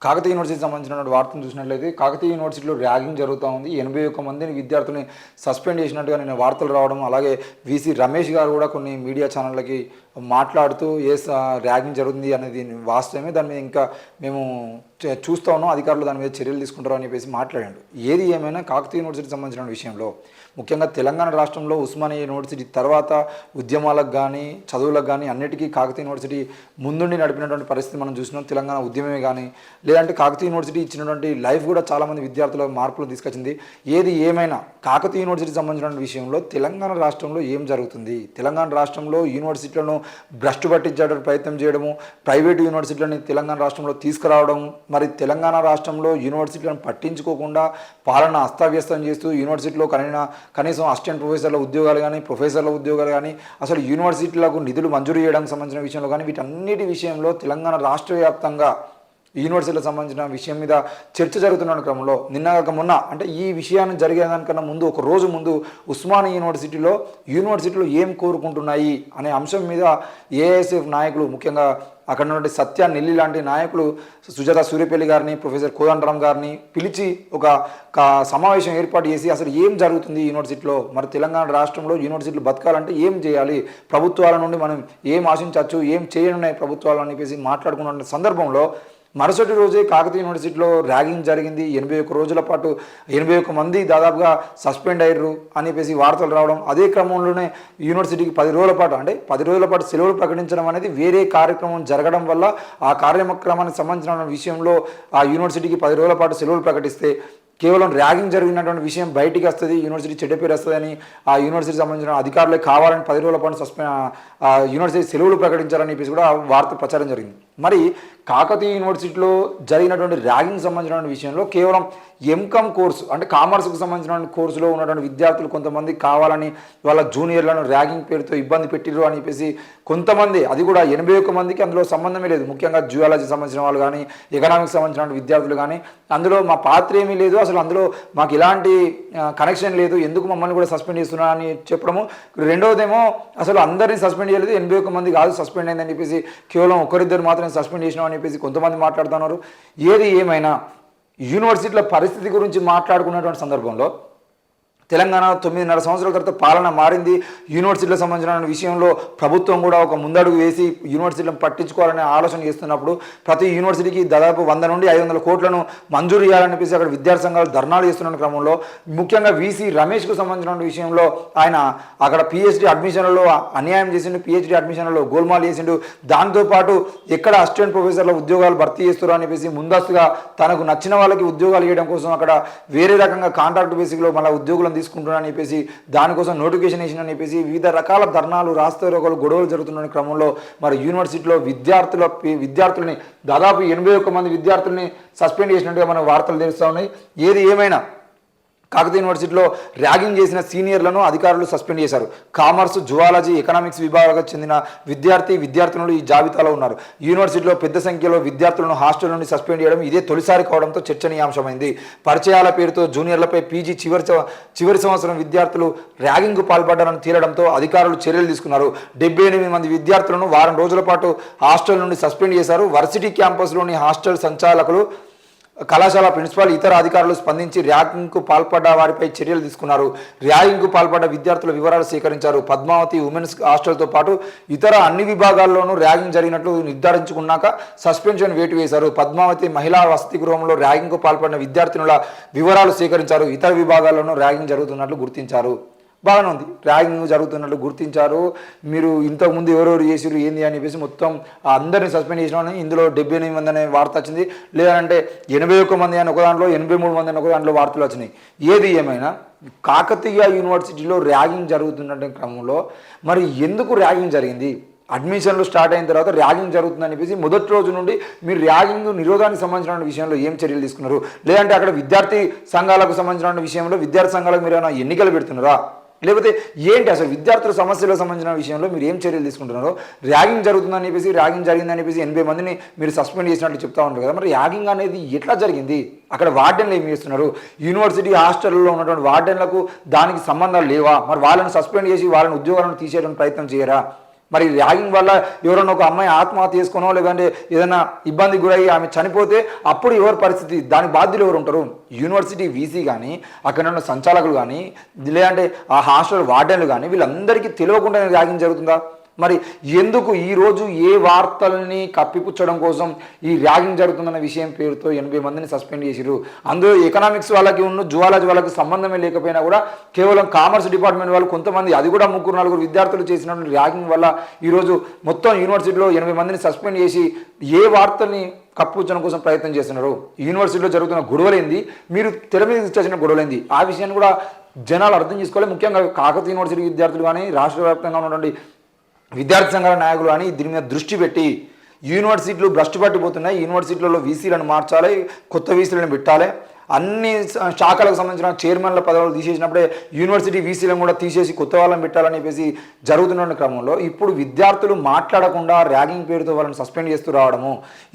కాకతీయ యూనివర్సిటీకి సంబంధించిన వార్తను చూసినట్లయితే కాకతీయ యూనివర్సిటీలో ర్యాగింగ్ జరుగుతూ ఉంది. 81 మందిని విద్యార్థుల్ని సస్పెండ్ చేసినట్టుగా నేను వార్తలు రావడం, అలాగే వీసీ రమేష్ గారు కూడా కొన్ని మీడియా ఛానళ్ళకి మాట్లాడుతూ ర్యాగింగ్ జరుగుతుంది అనేది వాస్తవమే, దాని మీద ఇంకా మేము చూస్తూ ఉన్నాం, అధికారులు దాని మీద చర్యలు తీసుకుంటారు అని చెప్పేసి మాట్లాడాడు. ఏది ఏమైనా కాకతీయ యూనివర్సిటీకి సంబంధించిన విషయంలో ముఖ్యంగా తెలంగాణ రాష్ట్రంలో ఉస్మానియా యూనివర్సిటీ తర్వాత ఉద్యమాలకు కానీ చదువులకు కానీ అన్నిటికీ కాకతీయ యూనివర్సిటీ ముందుండి నడిపినటువంటి పరిస్థితి మనం చూసినాం. తెలంగాణ ఉద్యమమే కానీ లేదంటే కాకతీయ యూనివర్సిటీ ఇచ్చినటువంటి లైఫ్ కూడా చాలామంది విద్యార్థుల మార్పులు తీసుకొచ్చింది. ఏది ఏమైనా కాకతీయ యూనివర్సిటీకి సంబంధించిన విషయంలో తెలంగాణ రాష్ట్రంలో ఏం జరుగుతుంది, తెలంగాణ రాష్ట్రంలో యూనివర్సిటీలను భ్రష్టు పట్టించేటువంటి ప్రయత్నం చేయడము, ప్రైవేటు యూనివర్సిటీలని తెలంగాణ రాష్ట్రంలో తీసుకురావడం, మరి తెలంగాణ రాష్ట్రంలో యూనివర్సిటీలను పట్టించుకోకుండా పాలన అస్తవ్యస్తం చేస్తూ యూనివర్సిటీలో కనీసం అసిస్టెంట్ ప్రొఫెసర్ల ఉద్యోగాలు కానీ ప్రొఫెసర్ల ఉద్యోగాలు కానీ అసలు యూనివర్సిటీలకు నిధులు మంజూరు చేయడానికి సంబంధించిన విషయంలో కానీ వీటన్నిటి విషయంలో తెలంగాణ రాష్ట్ర వ్యాప్తంగా యూనివర్సిటీలకు సంబంధించిన విషయం మీద చర్చ జరుగుతున్న క్రమంలో మొన్న అంటే ఈ విషయాన్ని జరిగేదానికన్నా ముందు ఒక రోజు ముందు ఉస్మానియా యూనివర్సిటీలో ఏం కోరుకుంటున్నాయి అనే అంశం మీద ఏఐఎస్ఎఫ్ నాయకులు, ముఖ్యంగా అక్కడ నుండి సత్య నెల్లి లాంటి నాయకులు సుజాత సూర్యపల్లి గారిని, ప్రొఫెసర్ కోదండరామ్ గారిని పిలిచి ఒక సమావేశం ఏర్పాటు చేసి అసలు ఏం జరుగుతుంది యూనివర్సిటీలో, మరి తెలంగాణ రాష్ట్రంలో యూనివర్సిటీలు బతకాలంటే ఏం చేయాలి, ప్రభుత్వాల నుండి మనం ఏం ఆశించవచ్చు, ఏం చేయనున్నాయి ప్రభుత్వాలు అని చెప్పేసి మాట్లాడుకున్న సందర్భంలో మరుసటి రోజే కాకతీయ యూనివర్సిటీలో ర్యాగింగ్ జరిగింది. 81 రోజుల పాటు 81 మంది దాదాపుగా సస్పెండ్ అయ్యారు అని చెప్పేసి వార్తలు రావడం, అదే క్రమంలోనే యూనివర్సిటీకి 10 రోజుల పాటు సెలవులు ప్రకటించడం అనేది వేరే కార్యక్రమం జరగడం వల్ల ఆ కార్యక్రమానికి సంబంధించిన విషయంలో ఆ యూనివర్సిటీకి 10 రోజుల పాటు సెలవులు ప్రకటిస్తే కేవలం ర్యాగింగ్ జరిగినటువంటి విషయం బయటికి వస్తుంది, యూనివర్సిటీ చెడ్డ పేరు వస్తుందని ఆ యూనివర్సిటీకి సంబంధించిన అధికారులే కావాలని 10 రోజుల పాటు యూనివర్సిటీ సెలవులు ప్రకటించారని చెప్పేసి కూడా వార్త ప్రచారం జరిగింది. మరి కాకతీయ యూనివర్సిటీలో జరిగినటువంటి ర్యాగింగ్ సంబంధించిన విషయంలో కేవలం ఎంకామ్ కోర్సు అంటే కామర్స్కి సంబంధించిన కోర్సులో ఉన్నటువంటి విద్యార్థులు కొంతమంది కావాలని వాళ్ళ జూనియర్లను ర్యాగింగ్ పేరుతో ఇబ్బంది పెట్టిరు అని చెప్పేసి కొంతమంది, అది కూడా 81 మందికి అందులో సంబంధమే లేదు, ముఖ్యంగా జియాలజీ సంబంధించిన వాళ్ళు కానీ ఎకనామిక్స్ సంబంధించిన విద్యార్థులు కానీ అందులో మా పాత్ర ఏమీ లేదు, అసలు అందులో మాకు ఎలాంటి కనెక్షన్ లేదు, ఎందుకు మమ్మల్ని కూడా సస్పెండ్ చేస్తున్నా అని చెప్పడము. రెండవదేమో అసలు అందరినీ సస్పెండ్ చేయలేదు, 81 మంది కాదు సస్పెండ్ అయిందని చెప్పేసి కేవలం ఒకరిద్దరు మాత్రమే సస్పెండ్ చేసినాం అని చెప్పేసి కొంతమంది మాట్లాడుతున్నారు. ఏది ఏమైనా యూనివర్సిటీల పరిస్థితి గురించి మాట్లాడుకున్నటువంటి సందర్భంలో తెలంగాణ 9.5 సంవత్సరాల తర్వాత పాలన మారింది. యూనివర్సిటీలకు సంబంధించిన విషయంలో ప్రభుత్వం కూడా ఒక ముందడుగు వేసి యూనివర్సిటీలను పట్టించుకోవాలనే ఆలోచన చేస్తున్నప్పుడు ప్రతి యూనివర్సిటీకి దాదాపు 100 నుండి 500 కోట్లను మంజూరు చేయాలనిపించి అక్కడ విద్యార్థి సంఘాలు ధర్నాలు చేస్తున్న క్రమంలో ముఖ్యంగా వీసీ రమేష్కు సంబంధించిన విషయంలో ఆయన అక్కడ పిహెచ్డి అడ్మిషన్లలో అన్యాయం చేసిండు, పిహెచ్డి అడ్మిషన్లలో గోల్మాల్ చేసిండు, దాంతోపాటు ఎక్కడ అసిస్టెంట్ ప్రొఫెసర్ల ఉద్యోగాలు భర్తీ చేస్తారు అని చెప్పేసి ముందస్తుగా తనకు నచ్చిన వాళ్ళకి ఉద్యోగాలు ఇవ్వడం కోసం అక్కడ వేరే రకంగా కాంట్రాక్ట్ బేసిక్లో మళ్ళీ ఉద్యోగులను తీసుకుంటున్నారని చెప్పేసి దానికోసం నోటిఫికేషన్ వేసిందని చెప్పేసి వివిధ రకాల ధర్నాలు, రాస్తారోకోలు, గొడవలు జరుగుతున్న క్రమంలో మరి యూనివర్సిటీలో విద్యార్థులని దాదాపు 81 మంది విద్యార్థుల్ని సస్పెండ్ చేసినట్టుగా మనకు వార్తలు తెలుస్తూ ఉన్నాయి. ఏది ఏమైనా కాకతీయ యూనివర్సిటీలో ర్యాగింగ్ చేసిన సీనియర్లను అధికారులు సస్పెండ్ చేశారు. కామర్స్, జువాలజీ, ఎకనామిక్స్ విభాగాలకు చెందిన విద్యార్థినులు ఈ జాబితాలో ఉన్నారు. యూనివర్సిటీలో పెద్ద సంఖ్యలో విద్యార్థులను హాస్టల్ నుండి సస్పెండ్ చేయడం ఇదే తొలిసారి కావడంతో చర్చనీయాంశమైంది. పరిచయాల పేరుతో జూనియర్లపై పీజీ చివరి సంవత్సరం విద్యార్థులు ర్యాగింగ్కు పాల్పడ్డారని తేలడంతో అధికారులు చర్యలు తీసుకున్నారు. 78 మంది విద్యార్థులను వారం రోజుల పాటు హాస్టల్ నుండి సస్పెండ్ చేశారు. వర్సిటీ క్యాంపస్లోని హాస్టల్ సంచాలకులు, కళాశాల ప్రిన్సిపాల్, ఇతర అధికారులు స్పందించి ర్యాగింగ్కు పాల్పడ్డ వారిపై చర్యలు తీసుకున్నారు. ర్యాగింగ్కు పాల్పడ్డ విద్యార్థుల వివరాలు సేకరించారు. పద్మావతి ఉమెన్స్ హాస్టల్తో పాటు ఇతర అన్ని విభాగాల్లోనూ ర్యాగింగ్ జరిగినట్లు నిర్ధారించుకున్నాక సస్పెన్షన్ వేటు వేశారు. పద్మావతి మహిళా వసతి గృహంలో ర్యాగింగ్కు పాల్పడిన విద్యార్థినుల వివరాలు సేకరించారు. ఇతర విభాగాల్లోనూ ర్యాగింగ్ జరుగుతున్నట్లు గుర్తించారు. బాగానే ఉంది, ర్యాగింగ్ జరుగుతున్నట్లు గుర్తించారు. మీరు ఇంతకుముందు ఎవరెవరు చేసిరు ఏంది అని చెప్పేసి మొత్తం అందరినీ సస్పెండ్ చేసినామని ఇందులో 78 మంది అనే వార్త వచ్చింది. లేదంటే 81 మంది అని ఒక దాంట్లో, 83 మంది అని ఒక దాంట్లో వార్తలు వచ్చినాయి. ఏది ఏమైనా కాకతీయ యూనివర్సిటీలో ర్యాగింగ్ జరుగుతున్న క్రమంలో మరి ఎందుకు ర్యాగింగ్ జరిగింది? అడ్మిషన్లు స్టార్ట్ అయిన తర్వాత ర్యాగింగ్ జరుగుతుందని చెప్పేసి మొదటి రోజు నుండి మీరు ర్యాగింగ్ నిరోధానికి సంబంధించిన విషయంలో ఏం చర్యలు తీసుకున్నారు? లేదంటే అక్కడ విద్యార్థి సంఘాలకు సంబంధించిన విషయంలో విద్యార్థి సంఘాలకు మీరు ఏమైనా ఎన్నికలు పెడుతున్నారా? లేకపోతే ఏంటి అసలు విద్యార్థుల సమస్యలకు సంబంధించిన విషయంలో మీరు ఏం చర్యలు తీసుకుంటున్నారో? ర్యాగింగ్ జరుగుతుందని చెప్పేసి, ర్యాగింగ్ జరిగిందని చెప్పేసి 80 మందిని మీరు సస్పెండ్ చేసినట్టు చెప్తా ఉంటారు కదా, మరి ర్యాగింగ్ అనేది ఎట్లా జరిగింది? అక్కడ వార్డెన్లు ఏమి చేస్తున్నారు? యూనివర్సిటీ హాస్టల్లో ఉన్నటువంటి వార్డెన్లకు దానికి సంబంధాలు లేవా? మరి వాళ్ళని సస్పెండ్ చేసి వాళ్ళని ఉద్యోగాలను తీసేయడానికి ప్రయత్నం చేయరా? మరి ర్యాగింగ్ వల్ల ఎవరైనా ఒక అమ్మాయి ఆత్మహత్య చేసుకోనో లేదంటే ఏదైనా ఇబ్బంది గురయ్యి ఆమె చనిపోతే అప్పుడు ఎవరి పరిస్థితి, దానికి బాధ్యులు ఎవరు ఉంటారు? యూనివర్సిటీ వీసీ కానీ అక్కడ ఉన్న సంచాలకులు కానీ లేదంటే ఆ హాస్టల్ వార్డెన్లు కానీ వీళ్ళందరికీ తెలియకుండా ర్యాగింగ్ జరుగుతుందా? మరి ఎందుకు ఈరోజు ఏ వార్తల్ని కప్పిపుచ్చడం కోసం ఈ ర్యాగింగ్ జరుగుతుందన్న విషయం పేరుతో 80 మందిని సస్పెండ్ చేసిరు. అందులో ఎకనామిక్స్ వాళ్ళకి ఉన్న జువాలజీ వాళ్ళకి సంబంధమే లేకపోయినా కూడా కేవలం కామర్స్ డిపార్ట్మెంట్ వాళ్ళు కొంతమంది, అది కూడా 3-4 విద్యార్థులు చేసినటువంటి ర్యాగింగ్ వల్ల ఈరోజు మొత్తం యూనివర్సిటీలో 80 మందిని సస్పెండ్ చేసి ఏ వార్తల్ని కప్పుచ్చడం కోసం ప్రయత్నం చేస్తున్నారు? యూనివర్సిటీలో జరుగుతున్న గొడవలేంది, మీరు తెర మీద చేసిన గొడవలేంది, ఆ విషయాన్ని కూడా జనాలు అర్థం చేసుకోవాలి. ముఖ్యంగా కాకతీయ యూనివర్సిటీ విద్యార్థులు కానీ రాష్ట్ర వ్యాప్తంగా ఉన్నటువంటి విద్యార్థి సంఘాల నాయకులు అని దీని మీద దృష్టి పెట్టి యూనివర్సిటీలు భ్రష్టు పట్టిపోతున్నాయి, యూనివర్సిటీలలో వీసీలను మార్చాలి, కొత్త వీసీలను పెట్టాలి, అన్ని శాఖలకు సంబంధించిన చైర్మన్ల పదవులు తీసేసినప్పుడే యూనివర్సిటీ వీసీలను కూడా తీసేసి కొత్త వాళ్ళని పెట్టాలని చెప్పేసి జరుగుతున్న క్రమంలో ఇప్పుడు విద్యార్థులు మాట్లాడకుండా ర్యాగింగ్ పేరుతో వాళ్ళని సస్పెండ్ చేస్తూ రావడము,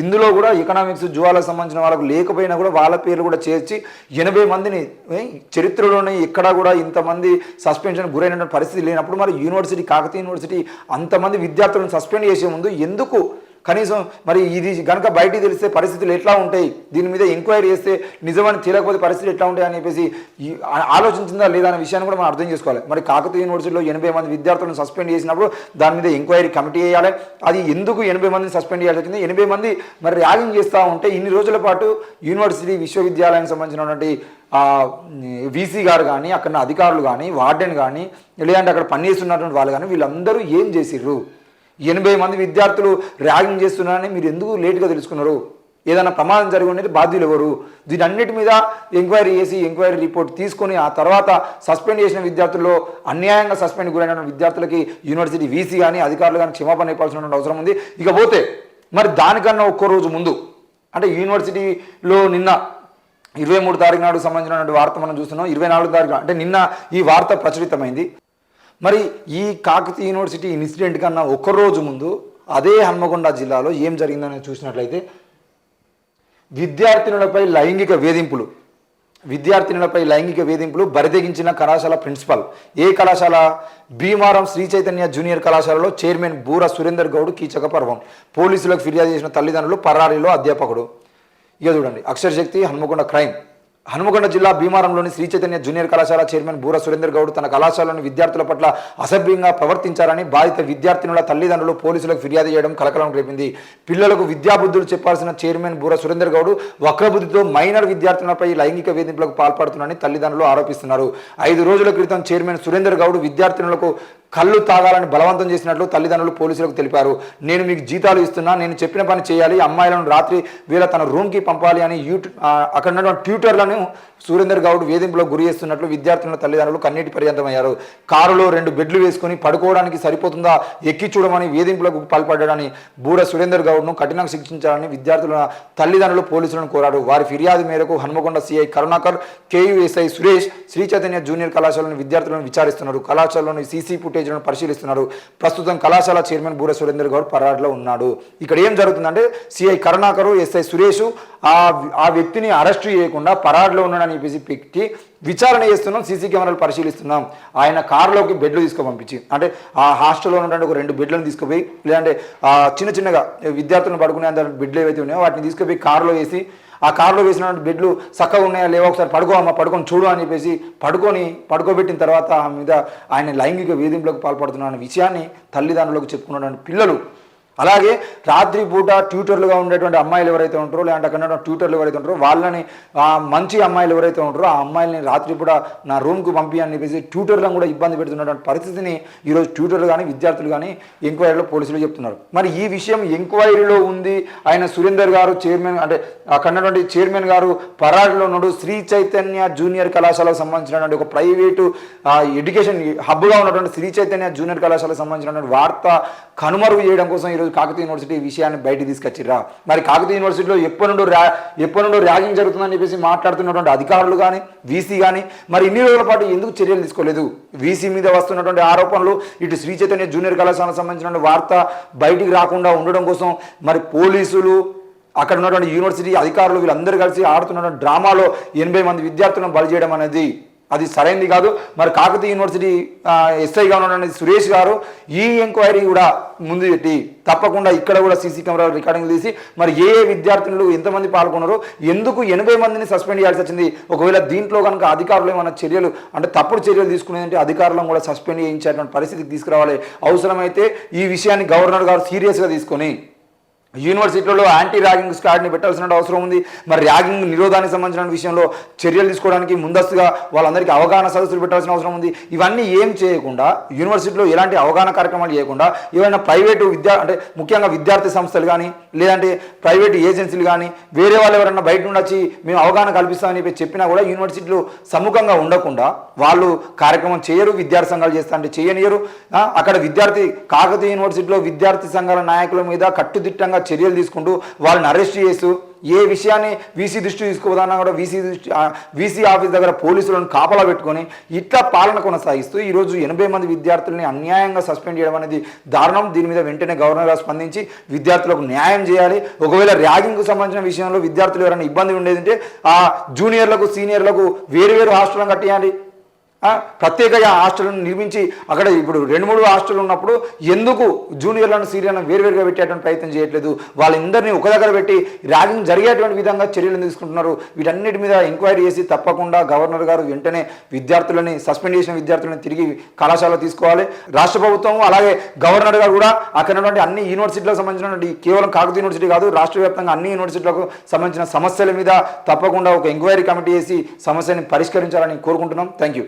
ఇందులో కూడా ఎకనామిక్స్ జువాలకు సంబంధించిన వాళ్ళకు లేకపోయినా కూడా వాళ్ళ పేర్లు కూడా చేర్చి 80 మందిని, చరిత్రలోనే ఎక్కడా కూడా ఇంతమంది సస్పెన్షన్ గురైన పరిస్థితి లేనప్పుడు మరి యూనివర్సిటీ, కాకతీయ యూనివర్సిటీ అంతమంది విద్యార్థులను సస్పెండ్ చేసే ముందు ఎందుకు కనీసం మరి ఇది కనుక బయటికి తెలిస్తే పరిస్థితులు ఎట్లా ఉంటాయి, దీని మీద ఎంక్వైరీ చేస్తే నిజమని తెలియకపోతే పరిస్థితులు ఎట్లా ఉంటాయి అని చెప్పేసి ఆలోచించిందా లేదా అనే విషయాన్ని కూడా మనం అర్థం చేసుకోవాలి. మరి కాకతీయ యూనివర్సిటీలో 80 మంది విద్యార్థులను సస్పెండ్ చేసినప్పుడు దాని మీద ఎంక్వైరీ కమిటీ వేయాలి. అది ఎందుకు 80 మందిని సస్పెండ్ చేయాల్సి వచ్చింది? 80 మంది మరి ర్యాగింగ్ చేస్తూ ఉంటే ఇన్ని రోజుల పాటు యూనివర్సిటీ విశ్వవిద్యాలయానికి సంబంధించినటువంటి వీసీ గారు కానీ అక్కడ అధికారులు కానీ వార్డెన్ కానీ లేదంటే అక్కడ పనిచేస్తున్నటువంటి వాళ్ళు కానీ వీళ్ళందరూ ఏం చేసిర్రు? 80 మంది విద్యార్థులు ర్యాగింగ్ చేస్తున్నారని మీరు ఎందుకు లేటుగా తెలుసుకున్నారు? ఏదైనా ప్రమాదం జరిగి ఉండేది బాధ్యులు ఎవరు? దీనన్నిటి మీద ఎంక్వైరీ చేసి ఎంక్వైరీ రిపోర్ట్ తీసుకొని ఆ తర్వాత సస్పెండ్ చేసిన విద్యార్థుల్లో అన్యాయంగా సస్పెండ్ గురైన విద్యార్థులకి యూనివర్సిటీ వీసీ కానీ అధికారులు కానీ క్షమాపణ చెప్పాల్సిన అవసరం ఉంది. ఇకపోతే మరి దానికన్నా ఒక్కో రోజు ముందు అంటే యూనివర్సిటీలో నిన్న 23 తారీఖు నాడు సంబంధించినటువంటి వార్త మనం చూస్తున్నాం. 24 తారీఖు అంటే నిన్న ఈ వార్త ప్రచురితమైంది. మరి ఈ కాకతీయ యూనివర్సిటీ ఇన్సిడెంట్ కన్నా ఒక్కరోజు ముందు అదే హన్మకొండ జిల్లాలో ఏం జరిగిందని చూసినట్లయితే విద్యార్థినులపై లైంగిక వేధింపులు బరితెగించిన కళాశాల ప్రిన్సిపల్. ఏ కళాశాల? భీమారం శ్రీ చైతన్య జూనియర్ కళాశాలలో చైర్మన్ బూర సురేందర్ గౌడ్ కీచక పర్వం. పోలీసులకు ఫిర్యాదు చేసిన తల్లిదండ్రులు, పరారీలో అధ్యాపకుడు. ఇక చూడండి, అక్షరశక్తి హన్మకొండ క్రైమ్. హన్మకొండ జిల్లా భీమారంలోని శ్రీ చైతన్య జూనియర్ కళాశాల చైర్మన్ బూర సురేందర్ గౌడ్ తన కళాశాలలోని విద్యార్థుల పట్ల అసభ్యంగా ప్రవర్తించారని బాధిత విద్యార్థినుల తల్లిదండ్రులు పోలీసులకు ఫిర్యాదు చేయడం కలకలం రేపింది. పిల్లలకు విద్యాబుద్ధులు చెప్పాల్సిన చైర్మన్ బూర సురేందర్ గౌడ్ వక్రబుద్ధితో మైనర్ విద్యార్థులపై లైంగిక వేధింపులకు పాల్పడుతున్నారని తల్లిదండ్రులు ఆరోపిస్తున్నారు. 5 రోజుల క్రితం చైర్మన్ సురేందర్ గౌడ్ విద్యార్థినులకు కళ్ళు తాగాలని బలవంతం చేసినట్లు తల్లిదండ్రులు పోలీసులకు తెలిపారు. నేను మీకు జీతాలు ఇస్తున్నా, నేను చెప్పిన పని చేయాలి, అమ్మాయిలను రాత్రి వేళ తన రూమ్కి పంపాలి అని అక్కడ ఉన్నటువంటి ట్యూటర్లను సురేందర్ గౌడ్ వేధింపులకు గురి చేస్తున్నట్లు విద్యార్థుల తల్లిదండ్రులు కన్నీటి పర్యంతమయ్యారు. కారులో 2 బెడ్లు వేసుకుని పడుకోవడానికి సరిపోతుందా, ఎక్కి చూడమని వేధింపులకు పాల్పడ్డాడని బూర సురేందర్ గౌడ్ను కఠినంగా శిక్షించాలని విద్యార్థుల తల్లిదండ్రులు పోలీసులను కోరారు. వారి ఫిర్యాదు మేరకు హన్మకొండ సిఐ కరుణాకర్, కేయుఎస్ఐ సురేష్ శ్రీ చైతన్య జూనియర్ కళాశాలలోని విద్యార్థులను విచారిస్తున్నారు. కళాశాలలోని సీసీ ఫుటేజ్లను పరిశీలిస్తున్నారు. ప్రస్తుతం కళాశాల చైర్మన్ బూర సురేందర్ గౌడ్ పరారులో ఉన్నాడు. ఇక్కడ ఏం జరుగుతుందంటే సిఐ కరుణాకరు, ఎస్ఐ సురేష్ ఆ వ్యక్తిని అరెస్ట్ చేయకుండా పరారులో ఉన్నాడని చెప్పేసి పెట్టి విచారణ చేస్తున్నాం, సీసీ కెమెరాలు పరిశీలిస్తున్నాం. ఆయన కారులోకి బెడ్లు పంపించి అంటే ఆ హాస్టల్లో ఉన్నటువంటి ఒక 2 బెడ్లను తీసుకుపోయి లేదంటే చిన్నగా విద్యార్థులను పడుకునే అంత బెడ్లు ఏవైతే ఉన్నాయో వాటిని తీసుకుపోయి కారులో వేసి ఆ కారులో వేసినటువంటి బెడ్లు చక్కగా ఉన్నాయా లేవో ఒకసారి పడుకొని చూడు అని చెప్పేసి పడుకోబెట్టిన తర్వాత ఆ మీద ఆయన లైంగిక వేధింపులకు పాల్పడుతున్న విషయాన్ని తల్లిదండ్రులకు చెప్పుకున్నటువంటి పిల్లలు, అలాగే రాత్రి పూట ట్యూటర్లుగా ఉండేటువంటి అమ్మాయిలు ఎవరైతే ఉంటారో లేదంటే అక్కడ ట్యూటర్లు ఎవరైతే ఉంటారో వాళ్ళని మంచి అమ్మాయిలు ఎవరైతే ఉంటారో ఆ అమ్మాయిలని రాత్రి పూట నా రూమ్కు పంపి అని చెప్పేసి ట్యూటర్లను కూడా ఇబ్బంది పెడుతున్నటువంటి పరిస్థితిని ఈరోజు ట్యూటర్లు కానీ విద్యార్థులు కానీ ఎంక్వైరీలో పోలీసులు చెప్తున్నారు. మరి ఈ విషయం ఎంక్వైరీలో ఉంది. ఆయన సురేందర్ గారు చైర్మన్ అంటే అక్కడ చైర్మన్ గారు పరారీలో ఉన్నాడు. శ్రీ చైతన్య జూనియర్ కళాశాలకు సంబంధించినటువంటి ఒక ప్రైవేటు ఎడ్యుకేషన్ హబ్గా ఉన్నటువంటి శ్రీ చైతన్య జూనియర్ కళాశాలకు సంబంధించినటువంటి వార్త కనుమరుగు చేయడం కోసం ఈరోజు కాకతీయ యూనివర్సిటీ ఈ విషయాన్ని బయటికి తీసుకొచ్చిర్రా. మరి కాకతీయ యూనివర్సిటీలో ఎప్పటి నుండో ర్యాగింగ్ జరుగుతుందని చెప్పేసి మాట్లాడుతున్నటువంటి అధికారులు కానీ వీసీ కానీ మరి ఇన్ని రోజుల పాటు ఎందుకు చర్యలు తీసుకోలేదు? వీసీ మీద వస్తున్నటువంటి ఆరోపణలు ఇటు శ్రీ చైతన్య జూనియర్ కళాశాలకు సంబంధించిన వార్త బయటికి రాకుండా ఉండడం కోసం మరి పోలీసులు అక్కడ ఉన్నటువంటి యూనివర్సిటీ అధికారులు వీళ్ళందరూ కలిసి ఆడుతున్నటువంటి డ్రామాలో 80 మంది విద్యార్థులను బలి చేయడం అనేది అది సరైనది కాదు. మరి కాకతీయ యూనివర్సిటీ ఎస్ఐగా ఉన్నటువంటి సురేష్ గారు ఈ ఎంక్వైరీ కూడా ముందు పెట్టి తప్పకుండా ఇక్కడ కూడా సీసీ కెమెరా రికార్డింగ్ తీసి మరి ఏ విద్యార్థినులు ఎంతమంది పాల్గొన్నారో, ఎందుకు 80 మందిని సస్పెండ్ చేయాల్సి వచ్చింది, ఒకవేళ దీంట్లో కనుక అధికారులు ఏమైనా చర్యలు అంటే తప్పుడు చర్యలు తీసుకునేదంటే అధికారులను కూడా సస్పెండ్ చేయించేటువంటి పరిస్థితికి తీసుకురావాలి. అవసరమైతే ఈ విషయాన్ని గవర్నర్ గారు సీరియస్గా తీసుకొని యూనివర్సిటీలో యాంటీ ర్యాగింగ్ స్క్వాడ్ని పెట్టాల్సిన అవసరం ఉంది. మరి ర్యాగింగ్ నిరోధానికి సంబంధించిన విషయంలో చర్యలు తీసుకోవడానికి ముందస్తుగా వాళ్ళందరికీ అవగాహన సదస్సులు పెట్టాల్సిన అవసరం ఉంది. ఇవన్నీ ఏం చేయకుండా యూనివర్సిటీలో ఎలాంటి అవగాహన కార్యక్రమాలు చేయకుండా ఏవైనా ప్రైవేటు అంటే ముఖ్యంగా విద్యార్థి సంస్థలు కానీ లేదంటే ప్రైవేటు ఏజెన్సీలు కానీ వేరే వాళ్ళు ఎవరైనా బయట నుండి వచ్చి మేము అవగాహన కల్పిస్తామని చెప్పినా కూడా యూనివర్సిటీలో సముఖంగా ఉండకుండా వాళ్ళు కార్యక్రమం చేయరు, విద్యార్థి సంఘాలు చేస్తా అంటే చేయనియరు. అక్కడ కాకతీయ యూనివర్సిటీలో విద్యార్థి సంఘాల నాయకుల మీద కట్టుదిట్టంగా చర్యలు తీసుకుంటూ వాళ్ళని అరెస్ట్ చేస్తూ ఏ విషయాన్ని వీసీ దృష్టి తీసుకోవదన్నా కూడా వీసీ ఆఫీస్ దగ్గర పోలీసులను కాపలా పెట్టుకొని ఇట్లా పాలన కొనసాగిస్తూ ఈరోజు 80 మంది విద్యార్థులని అన్యాయంగా సస్పెండ్ చేయడం అనేది దారుణం. దీని మీద వెంటనే గవర్నర్ గారు స్పందించి విద్యార్థులకు న్యాయం చేయాలి. ఒకవేళ ర్యాగింగ్కు సంబంధించిన విషయంలో విద్యార్థులు ఎవరైనా ఇబ్బంది ఉండేదంటే ఆ జూనియర్లకు సీనియర్లకు వేరు హాస్టల్ కట్టేయాలి. ప్రత్యేకంగా హాస్టల్ను నిర్మించి అక్కడ ఇప్పుడు 2-3 హాస్టల్ ఉన్నప్పుడు ఎందుకు జూనియర్లను సీనియర్లను వేరువేరుగా పెట్టేటువంటి ప్రయత్నం చేయట్లేదు? వాళ్ళందరినీ ఒక దగ్గర పెట్టి ర్యాగింగ్ జరిగేటువంటి విధంగా చర్యలు తీసుకుంటున్నారు. వీటన్నిటి మీద ఎంక్వైరీ చేసి తప్పకుండా గవర్నర్ గారు వెంటనే విద్యార్థులని సస్పెండ్ చేసిన విద్యార్థులను తిరిగి కళాశాలలో తీసుకోవాలి. రాష్ట్ర ప్రభుత్వం అలాగే గవర్నర్ గారు కూడా అక్కడ ఉన్నటువంటి అన్ని యూనివర్సిటీలకు సంబంధించినటువంటి కేవలం కాకతీయ యూనివర్సిటీ కాదు రాష్ట్ర వ్యాప్తంగా అన్ని యూనివర్సిటీలకు సంబంధించిన సమస్యల మీద తప్పకుండా ఒక ఎంక్వైరీ కమిటీ చేసి సమస్యని పరిష్కరించాలని కోరుకుంటున్నాం. Thank you.